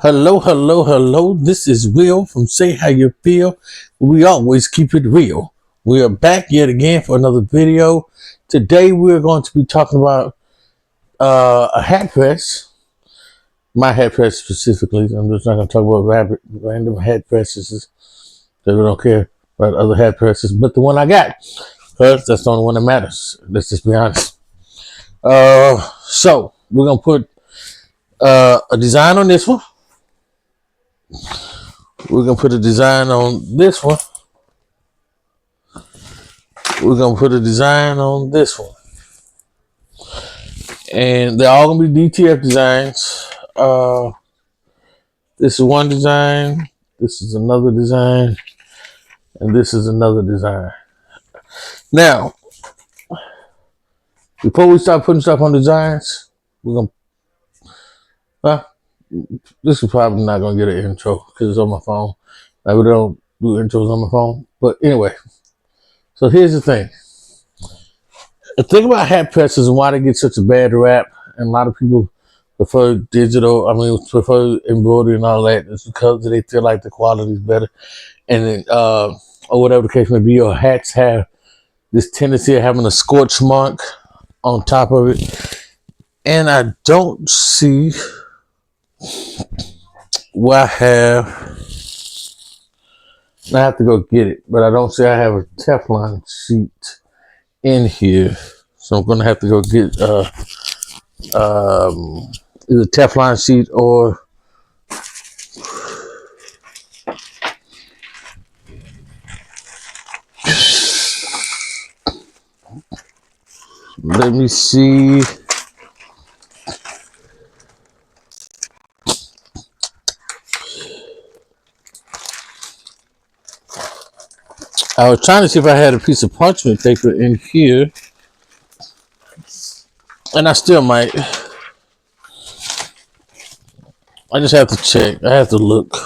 Hello, hello, hello. This is Will from Say How You Feel. We always keep it real. We are back yet again for another video. Today we're going to be talking about a hat press. My hat press specifically. I'm just not going to talk about random hat presses because we don't care about other hat presses. But the one I got, because that's the only one that matters. Let's just be honest. So we're going to put a design on this one. We're going to put a design on this one. We're going to put a design on this one. And they're all going to be DTF designs. This is one design. This is another design. And this is another design. Now, before we start putting stuff on designs, we're going to... this is probably not going to get an intro because it's on my phone. Like, we don't do intros on my phone. But anyway, so here's the thing. The thing about hat presses and why they get such a bad rap, and a lot of people prefer prefer embroidery and all that, is because they feel like the quality is better. And then, or whatever the case may be, your hats have this tendency of having a scorch mark on top of it. And I don't see where I have to go get it, but I don't see I have a Teflon sheet in here. So I'm gonna have to go get either Teflon sheet or let me see. I was trying to see if I had a piece of parchment paper in here, and I still might. I just have to check. I have to look.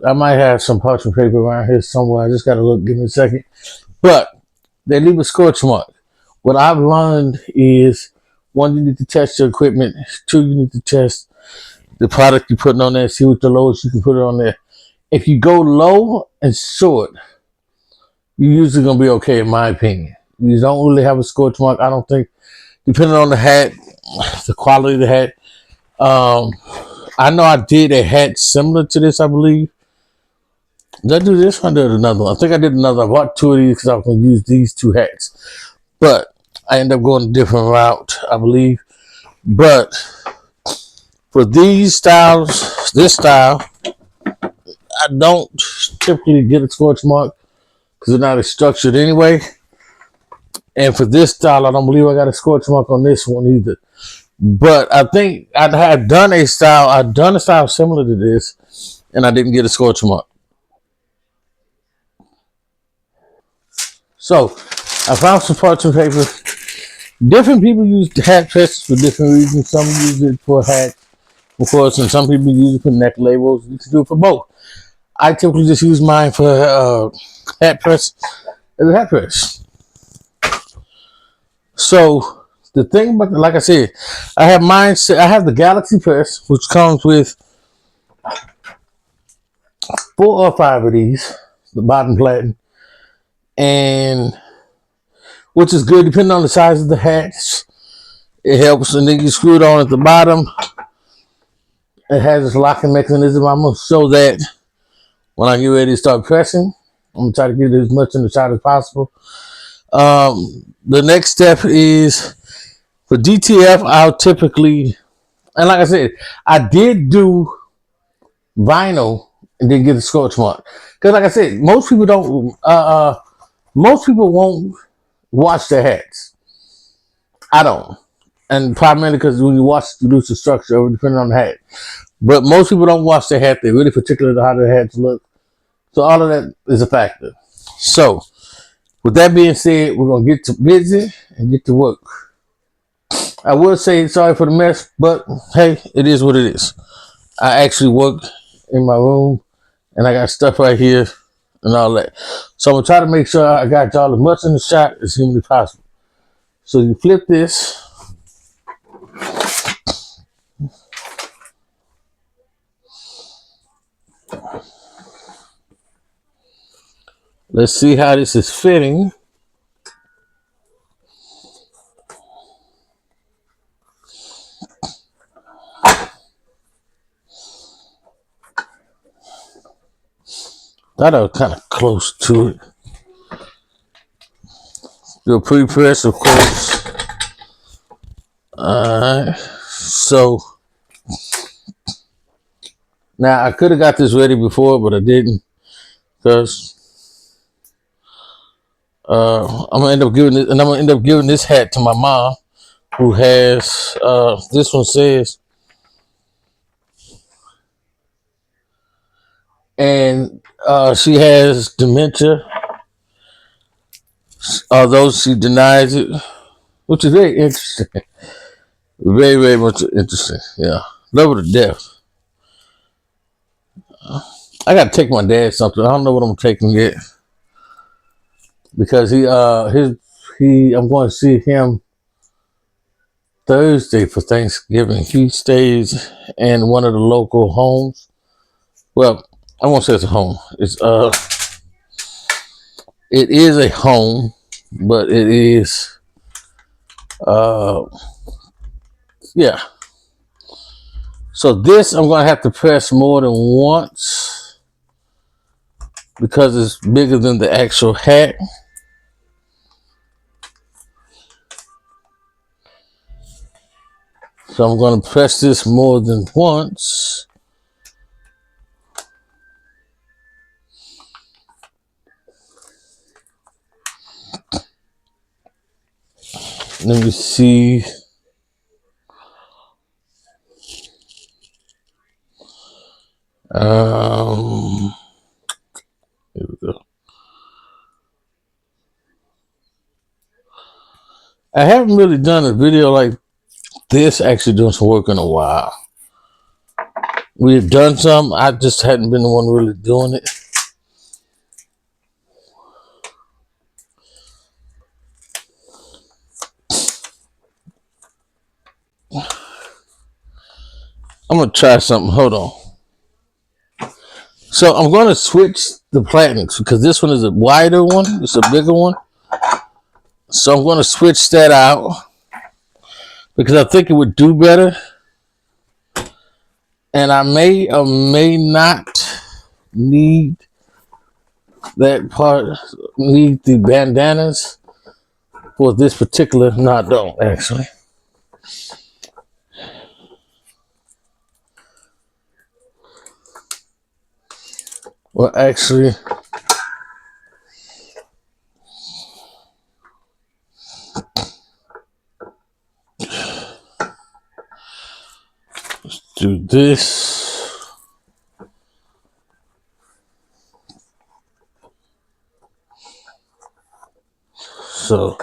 I might have some parchment paper around here somewhere. I just gotta look. Give me a second. But they leave a scorch mark. What I've learned is, one, you need to test your equipment. Two, you need to test the product you're putting on there. See what the lowest you can put it on there. If you go low and short, you're usually gonna be okay, in my opinion. You don't really have a scorch mark, I don't think, depending on the hat, the quality of the hat. I know I did a hat similar to this, I believe. Did I do this one or did another one? I think I did another. I bought two of these because I was going to use these two hats. But I ended up going a different route, I believe. But for these styles, this style, I don't typically get a scorch mark because they're not as structured anyway. And for this style, I don't believe I got a scorch mark on this one either. But I think I had done a style similar to this, and I didn't get a scorch mark. So I found some parchment paper. Different people use the hat presses for different reasons. Some use it for hats, of course, and some people use it for neck labels. You can do it for both. I typically just use mine for hat press as a hat press. So the thing about, like I said, I have mine. I have the Galaxy press, which comes with 4 or 5 of these, the bottom platen, and which is good depending on the size of the hats. It helps, and then you screw it on at the bottom. It has this locking mechanism. I'm gonna show that when I get ready to start pressing. I'm gonna try to get as much in the shot as possible. The next step is for DTF. I'll typically, and like I said, I did do vinyl and then get a scorch mark because, like I said, most people don't. Most people won't wash their hats. I don't, and primarily because when you wash, you lose the structure, depending on the hat. But most people don't wash their hat. They're really particular to how their hats look. So all of that is a factor. So with that being said, we're gonna get to busy and get to work. I will say sorry for the mess, but hey, it is what it is. I actually work in my room, and I got stuff right here and all that. So I'm gonna try to make sure I got y'all as much in the shot as humanly possible. So you flip this. Let's see how this is fitting. Thought I was kind of close to it. Do a pre-press, of course. Alright. So now I could have got this ready before, but I didn't. Because I'm gonna end up giving it, and I'm gonna end up giving this hat to my mom, who has this one says, and she has dementia, although she denies it, which is very interesting. Very, very much interesting. Yeah, love her to death. I gotta take my dad something. I don't know what I'm taking yet because I'm going to see him Thursday for Thanksgiving. He stays in one of the local homes. Well, I won't say it's a home. It is a home, but it is yeah. So this I'm gonna have to press more than once because it's bigger than the actual hat. So I'm gonna press this more than once. Let me see. Here we go. I haven't really done a video like this, actually doing some work in a while. We've done some, I just hadn't been the one really doing it. I'm gonna try something, hold on. So I'm gonna switch the platinums because this one is a wider one, it's a bigger one. So I'm gonna switch that out because I think it would do better. And I may or may not need that part, need the bandanas for this particular, no I don't actually. Well, actually, let's do this. So,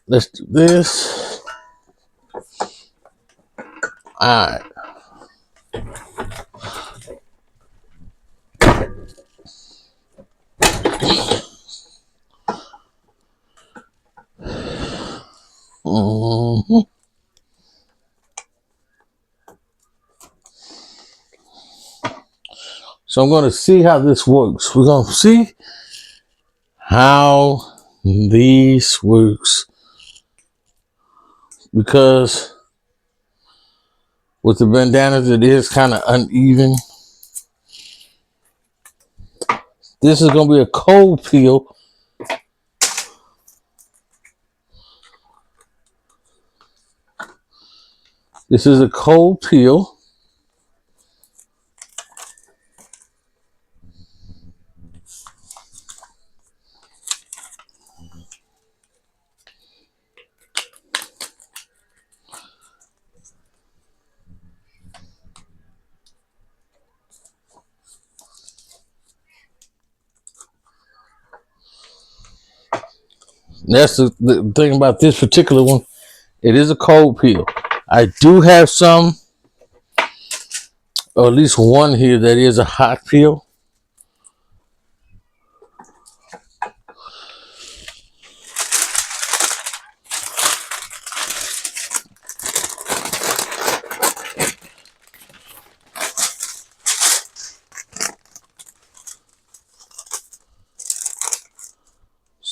let's do this. All right. Mm-hmm. So I'm going to see how this works. We're going to see how this works because with the bandanas it is kind of uneven. This is going to be a cold peel. This is a cold peel. That's the thing about this particular one. It is a cold peel. I do have some, or at least one here that is a hot peel.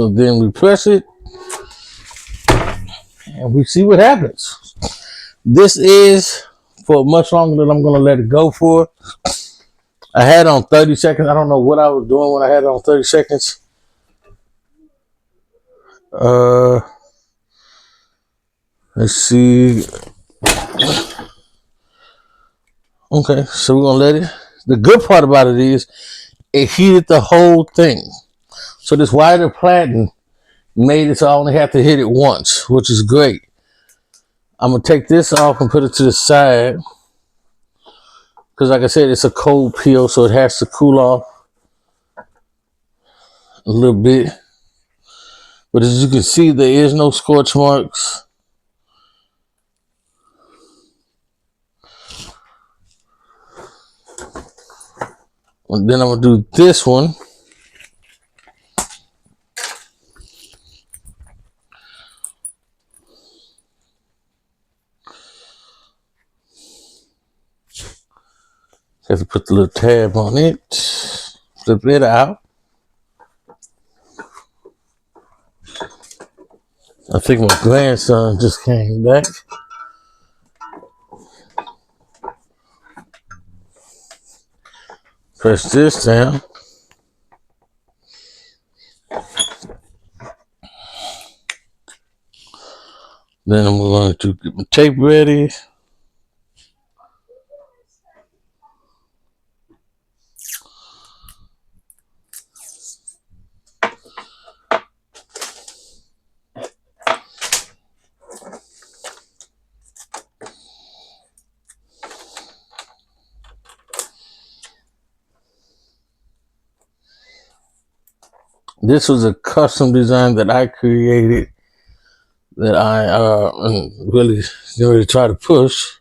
So then we press it and we see what happens. This is for much longer than I'm going to let it go for. I had it on 30 seconds. I don't know what I was doing when I had it on 30 seconds. Let's see. Okay, so we're going to let it. The good part about it is it heated the whole thing. So this wider platen made it so I only have to hit it once, which is great. I'm going to take this off and put it to the side. Because like I said, it's a cold peel, so it has to cool off a little bit. But as you can see, there is no scorch marks. And then I'm going to do this one. Have to put the little tab on it. Flip it out. I think my grandson just came back. Press this down. Then I'm going to get my tape ready. This was a custom design that I created that I really try to push.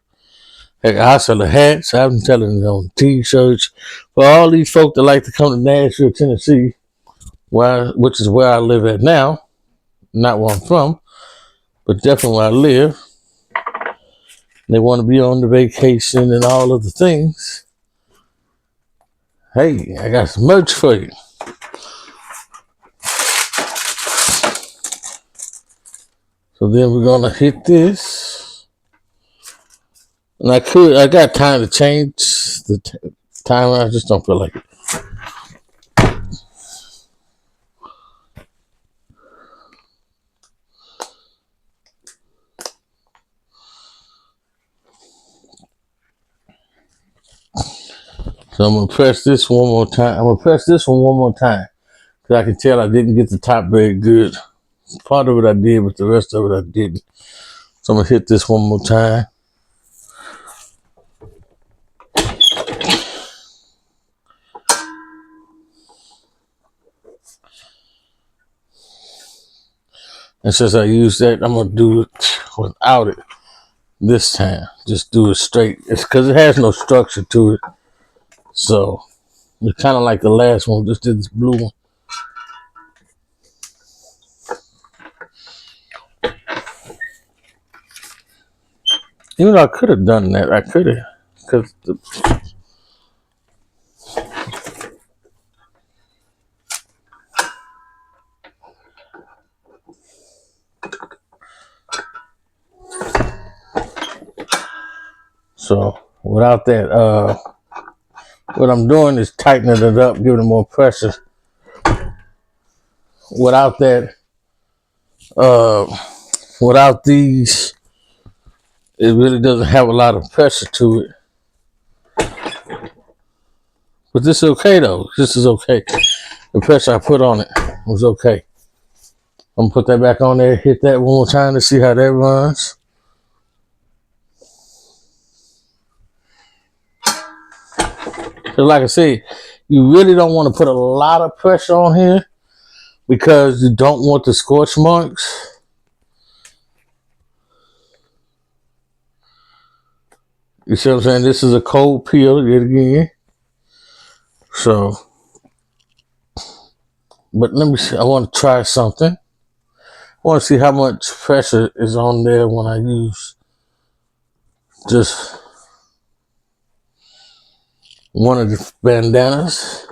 Heck, I sell the hats. I've been telling it on t-shirts. For all these folk that like to come to Nashville, Tennessee, which is where I live at now, not where I'm from, but definitely where I live. They want to be on the vacation and all of the things. Hey, I got some merch for you. So then we're gonna hit this, and I got time to change the timer. I just don't feel like it. So I'm gonna press this one more time. I'm gonna press this one more time because I can tell I didn't get the top very good. Part of it I did, but the rest of it I didn't. So I'm gonna hit this one more time. And since I used that, I'm gonna do it without it this time. Just do it straight. It's because it has no structure to it. So it's kind of like the last one. Just did this blue one. Even though I could have done that, I could have, because so without that, what I'm doing is tightening it up, giving it more pressure. Without that, without these, it really doesn't have a lot of pressure to it. But this is okay though. This is okay. The pressure I put on it was okay. I'm gonna put that back on there, hit that one more time to see how that runs. So like I said, you really don't want to put a lot of pressure on here because you don't want the scorch marks. You see what I'm saying? This is a cold peel yet again. So, but let me see. I want to try something. I want to see how much pressure is on there when I use just one of the bandanas.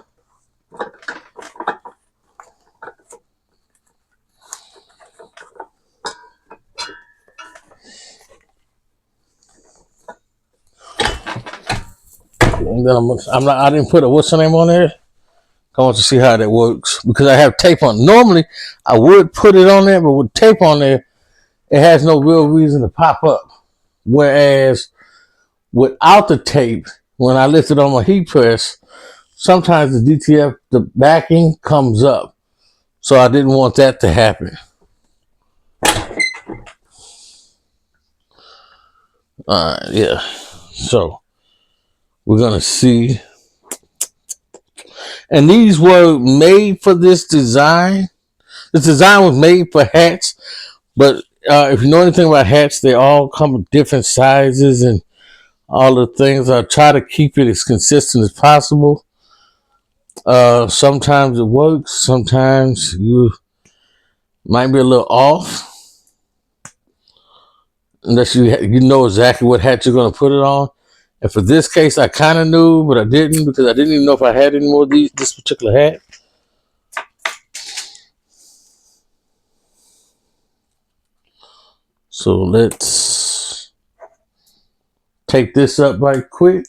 And then I didn't put a what's the name on there. I want to see how that works because I have tape on. Normally, I would put it on there, but with tape on there, it has no real reason to pop up. Whereas without the tape, when I lift it on my heat press, sometimes the DTF, the backing comes up. So I didn't want that to happen. Yeah. So we're going to see. And these were made for this design. This design was made for hats, but if you know anything about hats, they all come in different sizes and all the things. I try to keep it as consistent as possible. Sometimes it works. Sometimes you might be a little off. Unless you know exactly what hat you're going to put it on. And for this case, I kind of knew, but I didn't because I didn't even know if I had any more of this particular hat. So let's take this up right quick.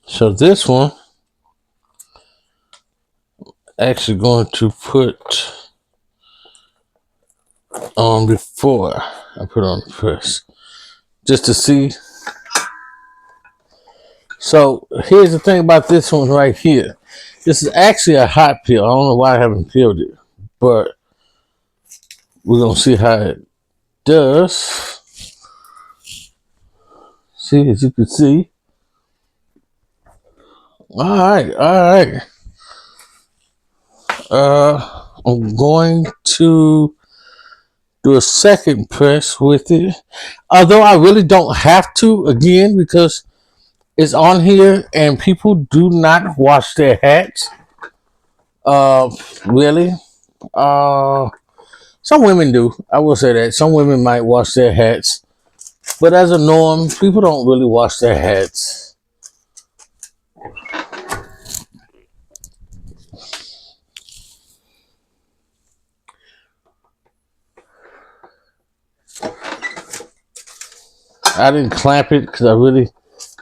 So this one, actually going to put on before I put on first, just to see. So here's the thing about this one right here. This is actually a hot peel. I don't know why I haven't peeled it, but we're gonna see how it does. See, as you can see. All right. I'm going to do a second press with it. Although I really don't have to, again, because it's on here and people do not wash their hats. Really. Some women do. I will say that. Some women might wash their hats. But as a norm, people don't really wash their hats. I didn't clamp it because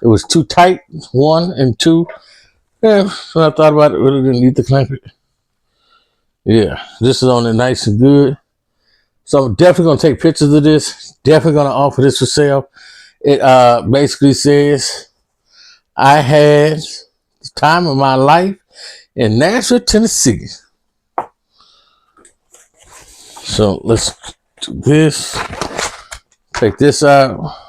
it was too tight, one, and two. Yeah, when I thought about it, really didn't need to clamp it. Yeah, this is on it nice and good. So I'm definitely going to take pictures of this. Definitely going to offer this for sale. It basically says, I had the time of my life in Nashville, Tennessee. So let's do this. Take this out.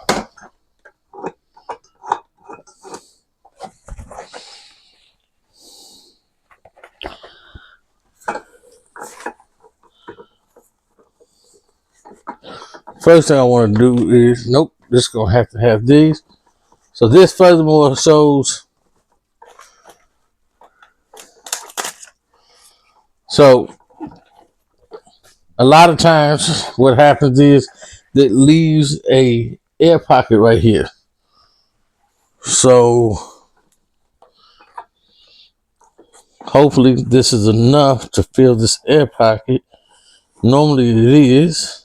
First thing I want to do is, nope, this is going to have these. So this furthermore shows. So a lot of times what happens is it leaves a air pocket right here. So hopefully this is enough to fill this air pocket. Normally it is.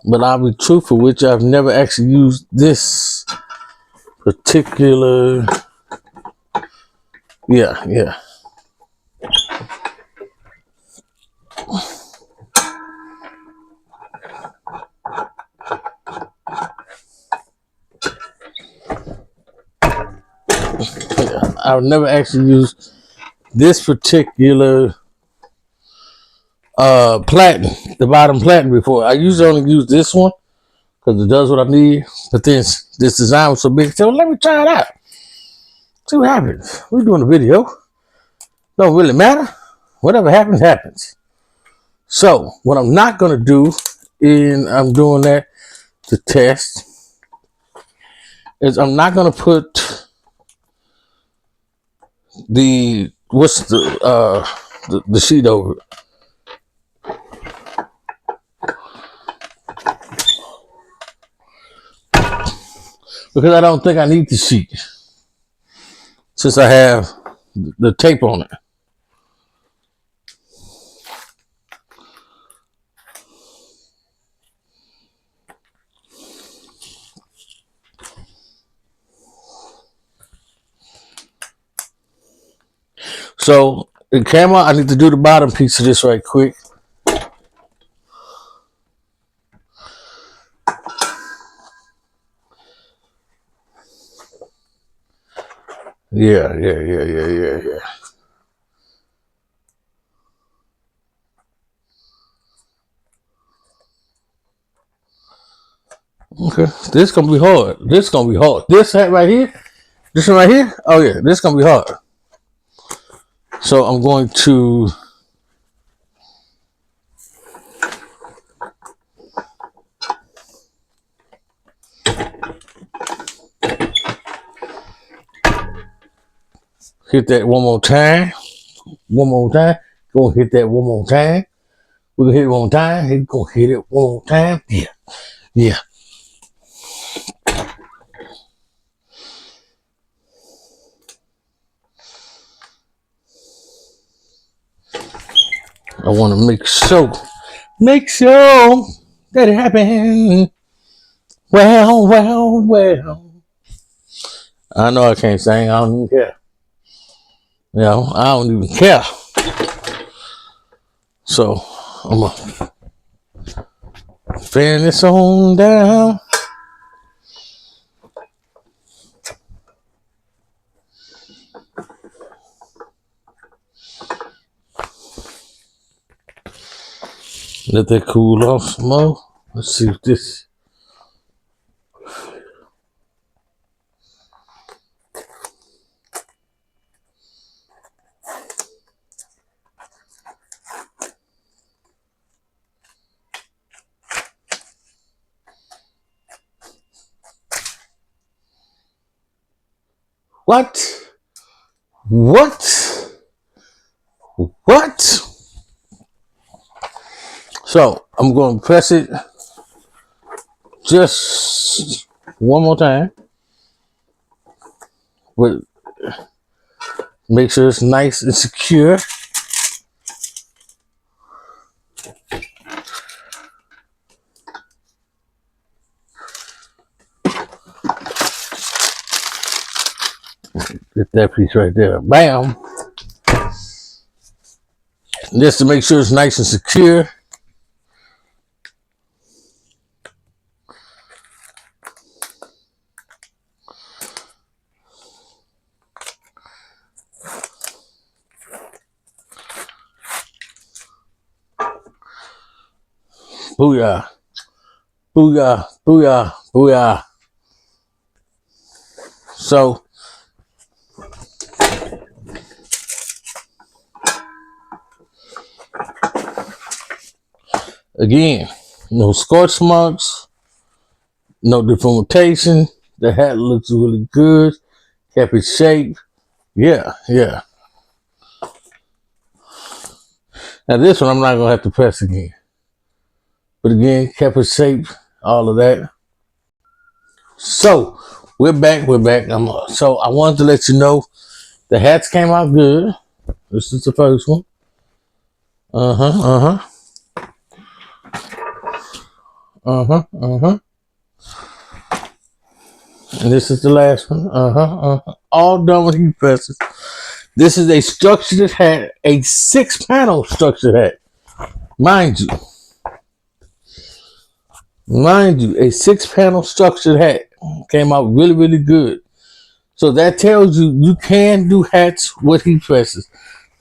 But I'll be truthful with you, I've never actually used this particular. Yeah. I've never actually used this particular platen, the bottom platen before. I usually only use this one because it does what I need. But then this design was so big, so let me try it out. See what happens. We're doing a video. Don't really matter. Whatever happens, happens. So what I'm not gonna do, and I'm doing that to test, is I'm not gonna put the the sheet over it. because I don't think I need the sheet since I have the tape on it. So the camera, I need to do the bottom piece of this right quick. Yeah. Okay, this gonna be hard. This gonna be hard. This hat right here, this one right here. Oh yeah, this gonna be hard. So I'm going to hit that one more time. One more time. Gonna hit that one more time. We're gonna hit it one more time. He's gonna hit it one more time. Yeah. I want to make sure that it happened. Well. I know I can't sing. I don't even care. You know, I don't even care. So I'm gonna fan this on down. Let that cool off some more. Let's see if this. What? So I'm going to press it just one more time. But make sure it's nice and secure. Get that piece right there. Bam. Just to make sure it's nice and secure. Booyah. Booyah. Booyah. Booyah. So again, no scorch marks, no deformation. The hat looks really good. Kept its shape. Yeah. Now this one I'm not gonna have to press again. But again, kept its shape, all of that. So we're back. So I wanted to let you know the hats came out good. This is the first one. Uh-huh. And this is the last one. All done with heat presses. This is a structured hat, a 6-panel structured hat. Mind you, a 6-panel structured hat came out really, really good. So that tells you can do hats with heat presses.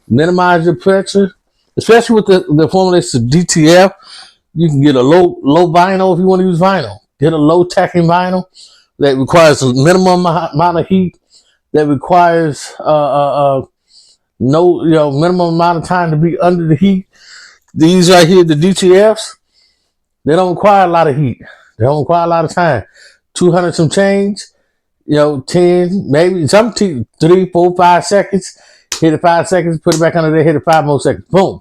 Minimize your pressure, especially with the formulation DTF. You can get a low vinyl if you want to use vinyl. Get a low tacking vinyl that requires a minimum amount of heat. That requires no minimum amount of time to be under the heat. These right here, the DTFs, they don't require a lot of heat. They don't require a lot of time. 200 some change, 10, maybe some 3, 4, 5 seconds. Hit it 5 seconds, put it back under there, hit it 5 more seconds. Boom.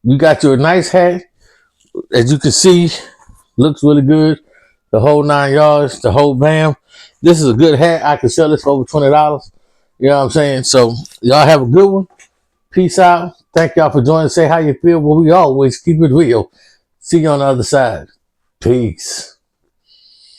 You got your nice hat. As you can see, looks really good. The whole 9 yards, the whole bam. This is a good hat. I could sell this for over $20. You know what I'm saying? So y'all have a good one. Peace out. Thank y'all for joining. Say how you feel. Well, we always keep it real. See you on the other side. Peace.